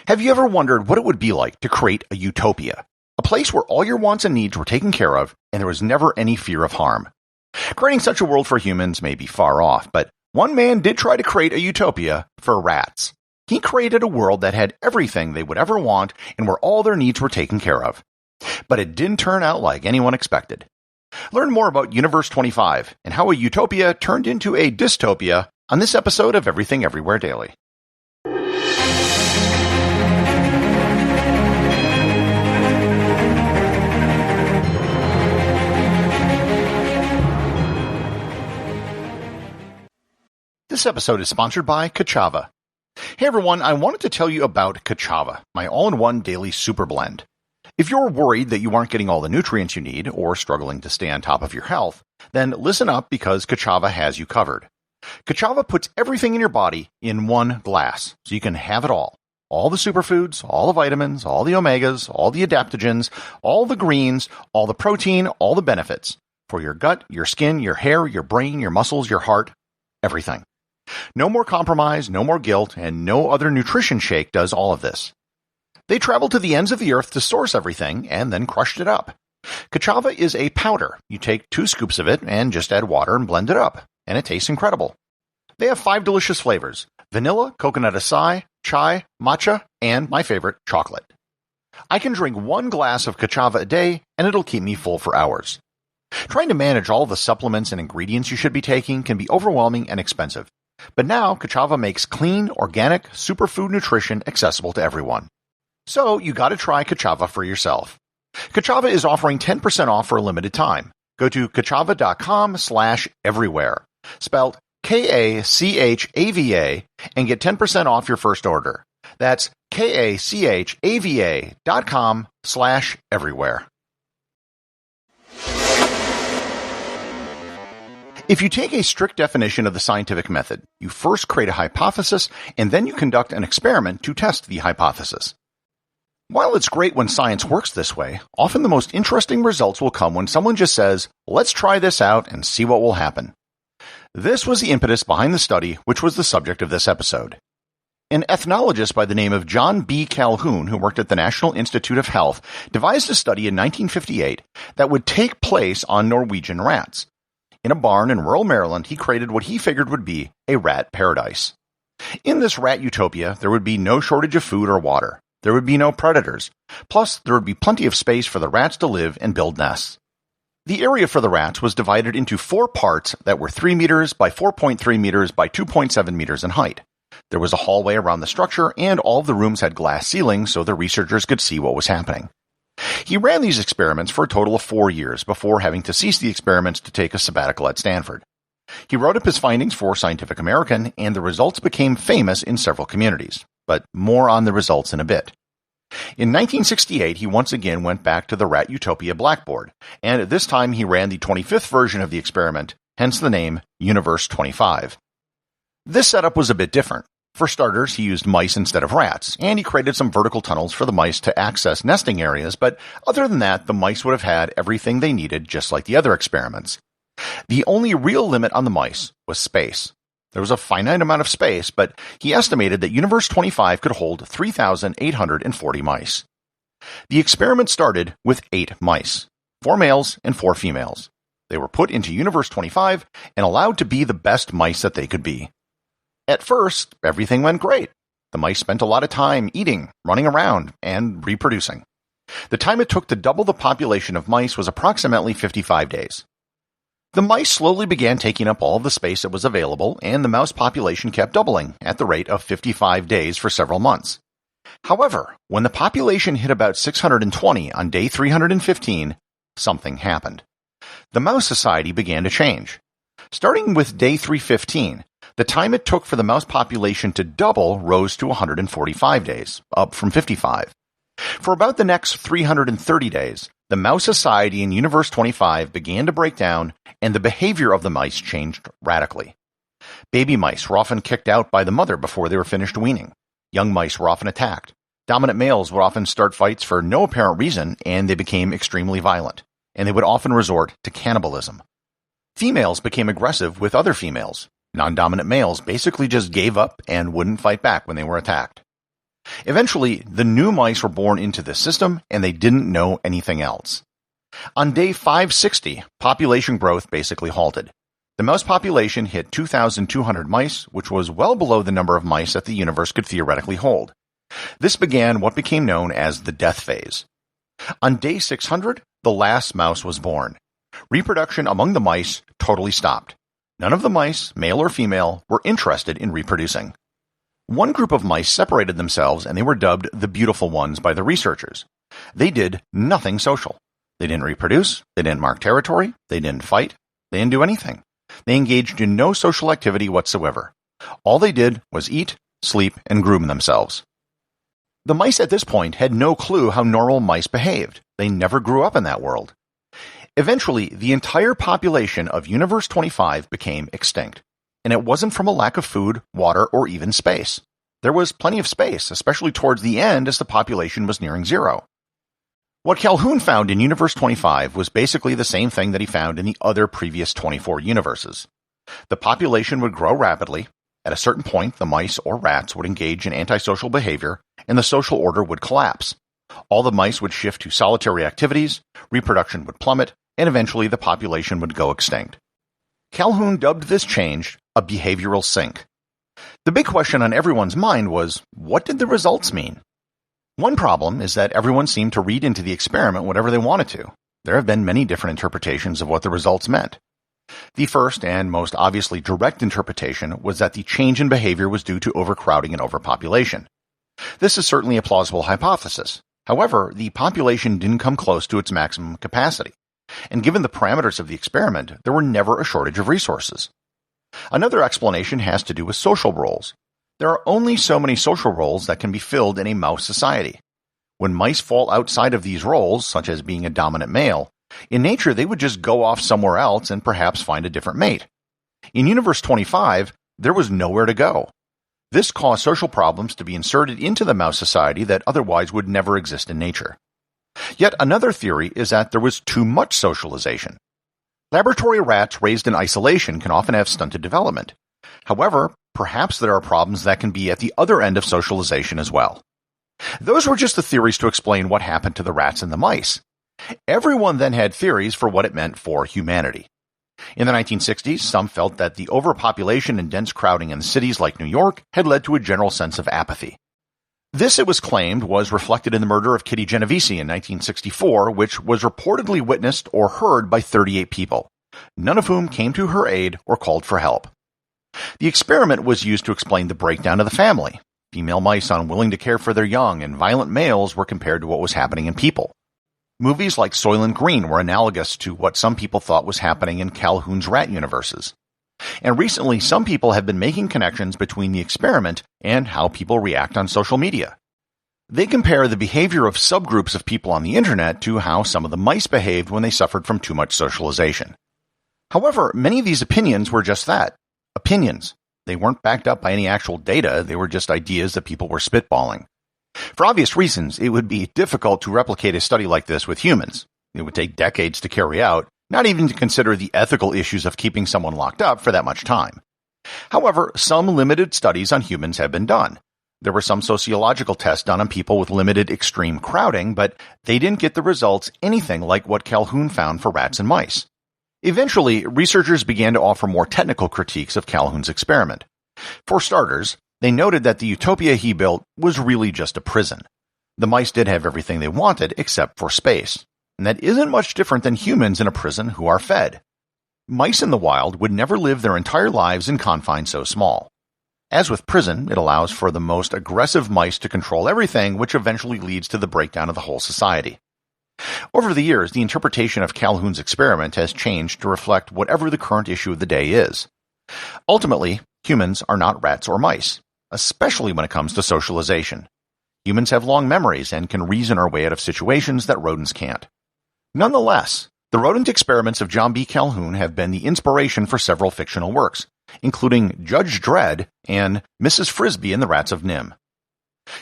Have you ever wondered what it would be like to create a utopia? A place where all your wants and needs were taken care of and there was never any fear of harm. Creating such a world for humans may be far off, but one man did try to create a utopia for rats. He created a world that had everything they would ever want and where all their needs were taken care of. But it didn't turn out like anyone expected. Learn more about Universe 25 and how a utopia turned into a dystopia on this episode of Everything Everywhere Daily. This episode is sponsored by Kachava. Hey everyone, I wanted to tell you about Kachava, my all-in-one daily super blend. If you're worried that you aren't getting all the nutrients you need or struggling to stay on top of your health, then listen up because Kachava has you covered. Kachava puts everything in your body in one glass, so you can have it all. All the superfoods, all the vitamins, all the omegas, all the adaptogens, all the greens, all the protein, all the benefits. For your gut, your skin, your hair, your brain, your muscles, your heart, everything. No more compromise, no more guilt, and no other nutrition shake does all of this. They traveled to the ends of the earth to source everything and then crushed it up. Kachava is a powder. You take 2 scoops of it and just add water and blend it up, and it tastes incredible. They have 5 delicious flavors: vanilla, coconut acai, chai, matcha, and my favorite, chocolate. I can drink 1 glass of Kachava a day, and it'll keep me full for hours. Trying to manage all the supplements and ingredients you should be taking can be overwhelming and expensive. But now, Kachava makes clean, organic, superfood nutrition accessible to everyone. So, you gotta try Kachava for yourself. Kachava is offering 10% off for a limited time. Go to kachava.com/everywhere, spelled Kachava, and get 10% off your first order. That's kachava.com/everywhere. If you take a strict definition of the scientific method, you first create a hypothesis and then you conduct an experiment to test the hypothesis. While it's great when science works this way, often the most interesting results will come when someone just says, "Let's try this out and see what will happen." This was the impetus behind the study, which was the subject of this episode. An ethnologist by the name of John B. Calhoun, who worked at the National Institute of Health, devised a study in 1958 that would take place on Norwegian rats. In a barn in rural Maryland, he created what he figured would be a rat paradise. In this rat utopia, there would be no shortage of food or water. There would be no predators. Plus, there would be plenty of space for the rats to live and build nests. The area for the rats was divided into 4 parts that were 3 meters by 4.3 meters by 2.7 meters in height. There was a hallway around the structure, and all of the rooms had glass ceilings so the researchers could see what was happening. He ran these experiments for a total of 4 years before having to cease the experiments to take a sabbatical at Stanford. He wrote up his findings for Scientific American, and the results became famous in several communities. But more on the results in a bit. In 1968, he once again went back to the Rat Utopia blackboard, and at this time he ran the 25th version of the experiment, hence the name Universe 25. This setup was a bit different. For starters, he used mice instead of rats, and he created some vertical tunnels for the mice to access nesting areas, but other than that, the mice would have had everything they needed just like the other experiments. The only real limit on the mice was space. There was a finite amount of space, but he estimated that Universe 25 could hold 3,840 mice. The experiment started with 8 mice, 4 males and 4 females. They were put into Universe 25 and allowed to be the best mice that they could be. At first, everything went great. The mice spent a lot of time eating, running around, and reproducing. The time it took to double the population of mice was approximately 55 days. The mice slowly began taking up all of the space that was available, and the mouse population kept doubling at the rate of 55 days for several months. However, when the population hit about 620 on day 315, something happened. The mouse society began to change. Starting with day 315, the time it took for the mouse population to double rose to 145 days, up from 55. For about the next 330 days, the mouse society in Universe 25 began to break down, and the behavior of the mice changed radically. Baby mice were often kicked out by the mother before they were finished weaning. Young mice were often attacked. Dominant males would often start fights for no apparent reason, and they became extremely violent, and they would often resort to cannibalism. Females became aggressive with other females. Non-dominant males basically just gave up and wouldn't fight back when they were attacked. Eventually, the new mice were born into this system, and they didn't know anything else. On day 560, population growth basically halted. The mouse population hit 2,200 mice, which was well below the number of mice that the universe could theoretically hold. This began what became known as the death phase. On day 600, the last mouse was born. Reproduction among the mice totally stopped. None of the mice, male or female, were interested in reproducing. One group of mice separated themselves, and they were dubbed the beautiful ones by the researchers. They did nothing social. They didn't reproduce, they didn't mark territory, they didn't fight, they didn't do anything. They engaged in no social activity whatsoever. All they did was eat, sleep, and groom themselves. The mice at this point had no clue how normal mice behaved. They never grew up in that world. Eventually, the entire population of Universe 25 became extinct. And it wasn't from a lack of food, water, or even space. There was plenty of space, especially towards the end as the population was nearing zero. What Calhoun found in Universe 25 was basically the same thing that he found in the other previous 24 universes. The population would grow rapidly. At a certain point, the mice or rats would engage in antisocial behavior, and the social order would collapse. All the mice would shift to solitary activities, reproduction would plummet, and eventually the population would go extinct. Calhoun dubbed this change a behavioral sink. The big question on everyone's mind was, what did the results mean? One problem is that everyone seemed to read into the experiment whatever they wanted to. There have been many different interpretations of what the results meant. The first and most obviously direct interpretation was that the change in behavior was due to overcrowding and overpopulation. This is certainly a plausible hypothesis. However, the population didn't come close to its maximum capacity, and given the parameters of the experiment, there were never a shortage of resources. Another explanation has to do with social roles. There are only so many social roles that can be filled in a mouse society. When mice fall outside of these roles, such as being a dominant male, in nature they would just go off somewhere else and perhaps find a different mate. In Universe 25, there was nowhere to go. This caused social problems to be inserted into the mouse society that otherwise would never exist in nature. Yet another theory is that there was too much socialization. Laboratory rats raised in isolation can often have stunted development. However, perhaps there are problems that can be at the other end of socialization as well. Those were just the theories to explain what happened to the rats and the mice. Everyone then had theories for what it meant for humanity. In the 1960s, some felt that the overpopulation and dense crowding in cities like New York had led to a general sense of apathy. This, it was claimed, was reflected in the murder of Kitty Genovese in 1964, which was reportedly witnessed or heard by 38 people, none of whom came to her aid or called for help. The experiment was used to explain the breakdown of the family. Female mice unwilling to care for their young and violent males were compared to what was happening in people. Movies like Soylent Green were analogous to what some people thought was happening in Calhoun's rat universes. And recently, some people have been making connections between the experiment and how people react on social media. They compare the behavior of subgroups of people on the internet to how some of the mice behaved when they suffered from too much socialization. However, many of these opinions were just that, opinions. They weren't backed up by any actual data, they were just ideas that people were spitballing. For obvious reasons, it would be difficult to replicate a study like this with humans. It would take decades to carry out, not even to consider the ethical issues of keeping someone locked up for that much time. However, some limited studies on humans have been done. There were some sociological tests done on people with limited extreme crowding, but they didn't get the results anything like what Calhoun found for rats and mice. Eventually, researchers began to offer more technical critiques of Calhoun's experiment. For starters, they noted that the utopia he built was really just a prison. The mice did have everything they wanted except for space. And that isn't much different than humans in a prison who are fed. Mice in the wild would never live their entire lives in confines so small. As with prison, it allows for the most aggressive mice to control everything, which eventually leads to the breakdown of the whole society. Over the years, the interpretation of Calhoun's experiment has changed to reflect whatever the current issue of the day is. Ultimately, humans are not rats or mice, especially when it comes to socialization. Humans have long memories and can reason our way out of situations that rodents can't. Nonetheless, the rodent experiments of John B. Calhoun have been the inspiration for several fictional works, including Judge Dredd and Mrs. Frisbee and the Rats of Nim.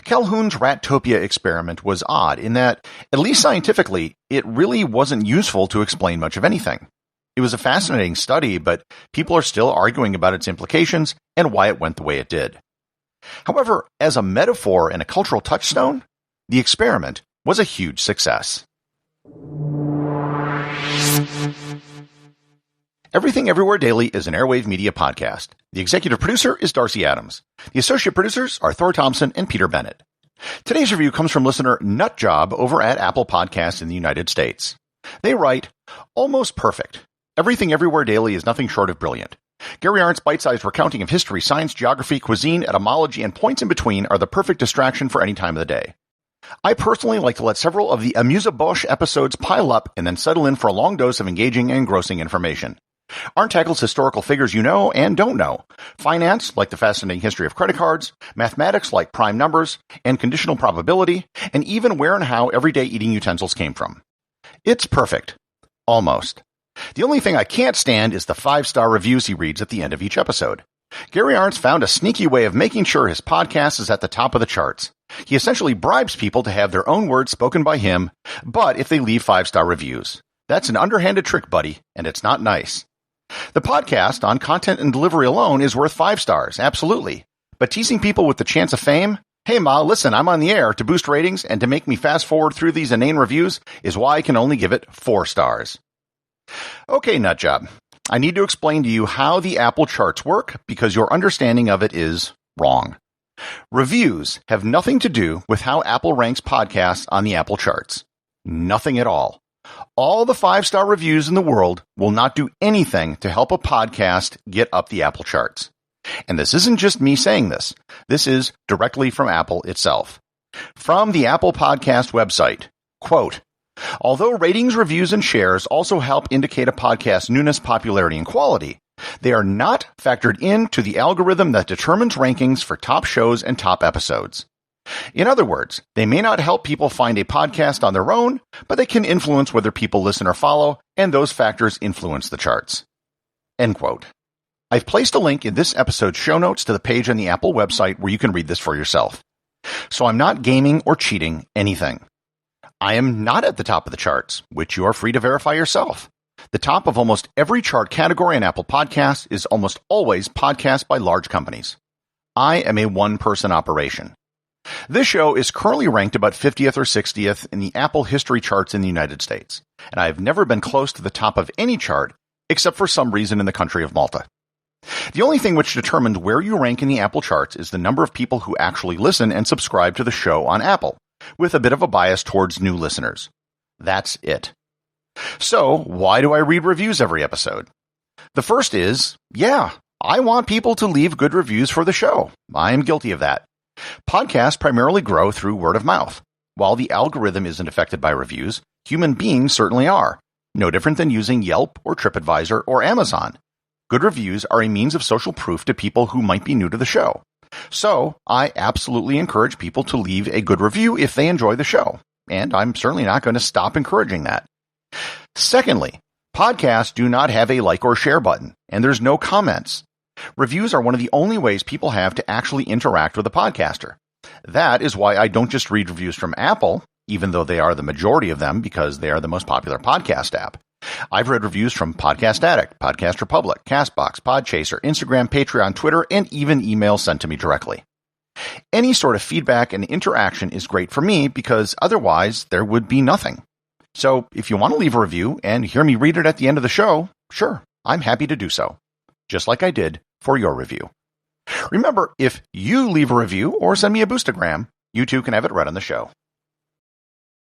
Calhoun's Ratopia experiment was odd in that, at least scientifically, it really wasn't useful to explain much of anything. It was a fascinating study, but people are still arguing about its implications and why it went the way it did. However, as a metaphor and a cultural touchstone, the experiment was a huge success. Everything Everywhere Daily is an Airwave Media podcast. The executive producer is Darcy Adams. The associate producers are Thor, Thomsen, and Peter Bennett. Today's review comes from listener Nutjob over at Apple Podcasts in the United States. They write, "Almost perfect. Everything Everywhere Daily is nothing short of brilliant. Gary Arndt's bite-sized recounting of history, science, geography, cuisine, etymology, and points in between are the perfect distraction for any time of the day. I personally like to let several of the amuse-bouche episodes pile up and then settle in for a long dose of engaging and engrossing information. Arndt tackles historical figures you know and don't know, finance, like the fascinating history of credit cards, mathematics, like prime numbers, and conditional probability, and even where and how everyday eating utensils came from. It's perfect. Almost. The only thing I can't stand is the 5-star reviews he reads at the end of each episode. Gary Arndt's found a sneaky way of making sure his podcast is at the top of the charts. He essentially bribes people to have their own words spoken by him, but if they leave 5-star reviews. That's an underhanded trick, buddy, and it's not nice. The podcast, on content and delivery alone, is worth 5 stars, absolutely. But teasing people with the chance of fame? Hey ma, listen, I'm on the air, to boost ratings and to make me fast forward through these inane reviews is why I can only give it 4 stars. Okay, Nutjob, I need to explain to you how the Apple charts work because your understanding of it is wrong. Reviews have nothing to do with how Apple ranks podcasts on the Apple charts. Nothing at all. All the 5-star reviews in the world will not do anything to help a podcast get up the Apple charts. And this isn't just me saying this. This is directly from Apple itself. From the Apple Podcast website, quote, "Although ratings, reviews, and shares also help indicate a podcast's newness, popularity, and quality, they are not factored into the algorithm that determines rankings for top shows and top episodes. In other words, they may not help people find a podcast on their own, but they can influence whether people listen or follow, and those factors influence the charts." End quote. I've placed a link in this episode's show notes to the page on the Apple website where you can read this for yourself. So I'm not gaming or cheating anything. I am not at the top of the charts, which you are free to verify yourself. The top of almost every chart category in Apple Podcasts is almost always podcasts by large companies. I am a one-person operation. This show is currently ranked about 50th or 60th in the Apple history charts in the United States, and I have never been close to the top of any chart except for some reason in the country of Malta. The only thing which determines where you rank in the Apple charts is the number of people who actually listen and subscribe to the show on Apple, with a bit of a bias towards new listeners. That's it. So, why do I read reviews every episode? The first is, I want people to leave good reviews for the show. I am guilty of that. Podcasts primarily grow through word of mouth. While the algorithm isn't affected by reviews, human beings certainly are. No different than using Yelp or TripAdvisor or Amazon. Good reviews are a means of social proof to people who might be new to the show. So, I absolutely encourage people to leave a good review if they enjoy the show. And I'm certainly not going to stop encouraging that. Secondly, podcasts do not have a like or share button, and there's no comments. Reviews are one of the only ways people have to actually interact with a podcaster. That is why I don't just read reviews from Apple, even though they are the majority of them because they are the most popular podcast app. I've read reviews from Podcast Addict, Podcast Republic, Castbox, Podchaser, Instagram, Patreon, Twitter, and even emails sent to me directly. Any sort of feedback and interaction is great for me because otherwise there would be nothing. So if you want to leave a review and hear me read it at the end of the show, sure, I'm happy to do so. Just like I did for your review. Remember, if you leave a review or send me a boostagram, you too can have it read on the show.